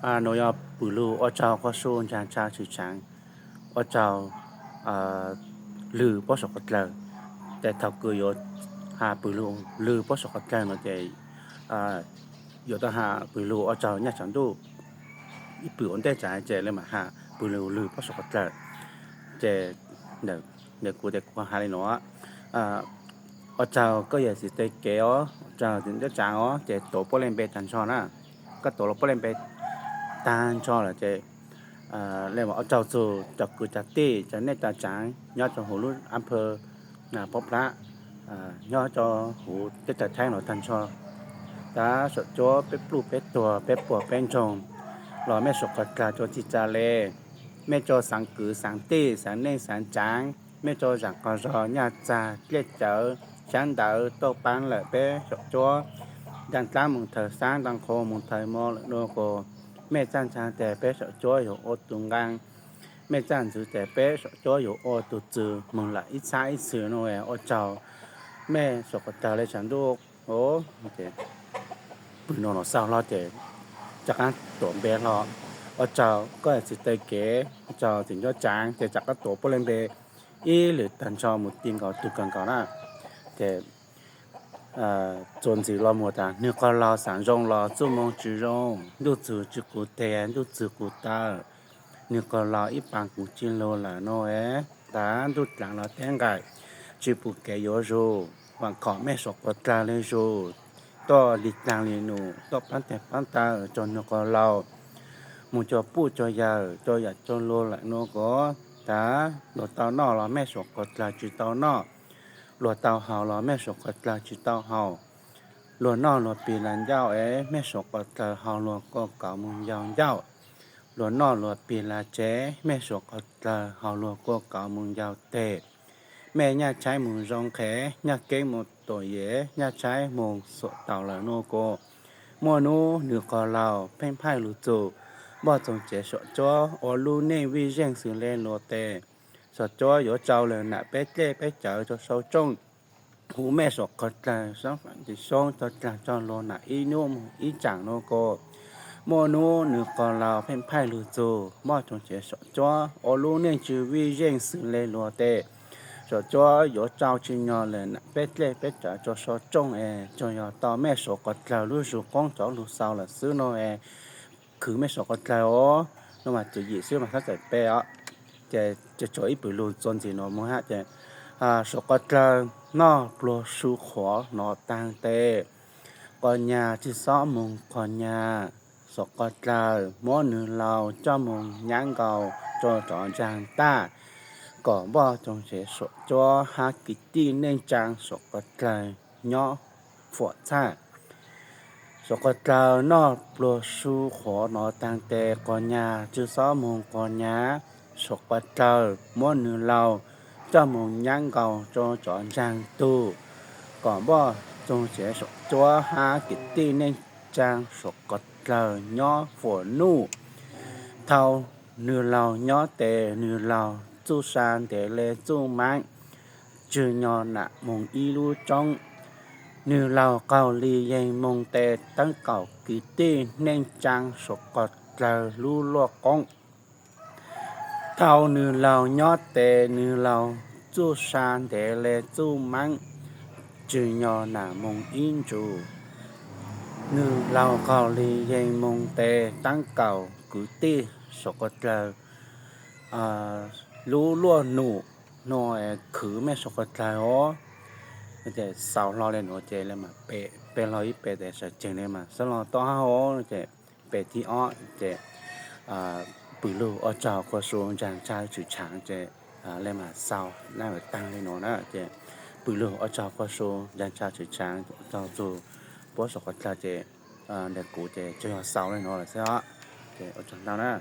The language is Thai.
农药补路我照个说人家去讲我照ลือบ่สกตลแต่ถ้าก็อยู่หาปืลูลือบ่สกตลเนาะแต่อยู่ตหาปืลูเอาเจ้าเนี่ยฉันดูอีปือนได้จ่ายเจเลยมาหาปืลูลือบ่สกตลเจเดี๋ยวกูหาเลยเนาะเอาเจ้าก็อย่าสิได้แก้อ๋อเจ้าถึงจะจางอ๋อเจโตบ่เล่นเปตันชอนะก็โตบ่เล่นเปตันชอล่ะเจเรียกว่าเอาเจ้าสู่จักกุจักตี้จะเนตาจางยอดจอหูรุ่นอำเภอพบพระยอดจอหูจะแท้งหนอทันชอตาสดจัวเป็ดปลูกเป็ดตัวเป็ดปัวแป้งจงรอแม่สกกาจอจิจาเลแม่จอสังกือสังตี้สังเน่สังจางแม่จอจักกอรอญาจาเลียดเจอช้างเดาโตปันละเป้สดจัวดังตามมึงเธอสร้างดังโคมึงเธอมอโนโกแม่จ้างชางแต่เป้สจ้อยอยู่อดตุงกังแม่จ้างจือแต่เป้สจ้อยอยู่อดตุจือมึงละอีซ้ายอีสือโนแออเจ้าแม่สกเจ้าเลยฉันดูโอ้โอเคปืนนอนเศร้าเราแต่จากนั้นตัวเบรออเจ้าก็สิเตเก๋เจ้าถึงจะจางแต่จากก็ตัวปเลนเบอีหรือตันชอหมุดติงก็ตุกันก็นะแต่จนสิรอหมดเนื้อก็รอ3จงรอจุมงจิรงดูจือจิกูเตนดูจือกูตาเนื้อก็รออีปังกูจิโลละโนเอตาดูหลังเราแตงไก่จิปุแกโยโจวังขอแม่สกปตาเลยโจต่อดิกลางเลนูต่อปันแต่ปันตาจนเนื้อก็เรามูจอปูจอยาจอยาจนโลละโนก็ตาโดตานอเราแม่สกปตาจิตานอหลวดเตาเฮาเราแม่สกกลาจิตเตาเฮาหลวดนอหลวดปีลันยาวแม่สกกลาเฮาหลวดก็เก่ามุงยาวยาวหลวดนอหลวดปีลาแจแม่สกกลาเฮาหลวดก็เก่ามุงยาวเตแม่ญาใช้มุงรองแขญาเก้หมดตัวเยญาใช้มุงสเต่าละโนโกมัวนูเหนือก็เราเพ่งไพ่ลูจูบ่จงเจสจ้ออลูเนวิเร่งสึเลโลเตสจ้ออยู่เจ้าเลยน่ะเป๊ะเจ้เป๊ะเจ้าจะเซาจงหูแม่สกกลาสังฝันที่ซองตะกลาจอนโลน่ะอีนุ่มอีจังโนโกโมโนหนึ่งกอลาวเพ่นไพ่ลูโจมอจงเจสจ้ออลูเนจือวิเร่งสึเลโลเตสจ้ออยู่เจ้าจิญอเลยน่ะเป๊ะเจ้เป๊ะเจ้าจะเซาจงจงยอต่อแม่สกกลาลูสุกงจอลูซาวละซื้อโนคือแม่สกกลาอ๋อนมาจะยิซื้อมาถ้าใส่เปะจะจ่อยปืลูจนสิเนาะมฮะจะสกตลานอปลสุขอนอตังเตปัญญาที่ซ้อมุงปัญญาสกตลามอนือเราเจ้ามุงยังเก่าจอจอจางตาก่อบ่จงเสสจอหากิตีเน่งจางสกตลายอฝอชาสกตลานอปลสุขอนอตังเตปัญญาที่ซ้อมุงปัญญาสกตลามอนือเราเจ้ามงยังเก่าจอจอนจางตู้ก่อนบ่จงเสียสจัวหากิตตี้ในจางสกตลย่อฝนนู่เท่าเนื้อเราย่อเตเนื้อเราจู้ซานเตเลจู้มังจือยอนะมงอีรูจงเนื้อเราเกาหลียังมงเตตั้งเก่ากิตตี้ในจางสกตลลู่ลวกกงเท่านือเรายอดเตนือเราจู้ซานเดเลจู้มังจือยอหนามงอินจูนือเราเกาหลียังมงเตตั้งเก่ากุติสกตลรู้ล่วหนูนอยคือแม่สกตลอ๋อแต่สาวรอเลยหนูเจเลยมาเปเราอีเปแต่สัจจริงเลยมาสลอต่อหาอ๋อเจเปที่อ้อเจปืลูอเจ้าก็สวงจางชายจุดฉางเจเลยมาเศร้าน่าไปตั้งเลยเนาะนะเจปืลูอเจ้าก็สวงจางชายจุดฉางเจ้าจูปัวสกตลาเจเด็กกูเจจะเศร้าเลยเนาะใช่ฮะเจอจังนั้นนะ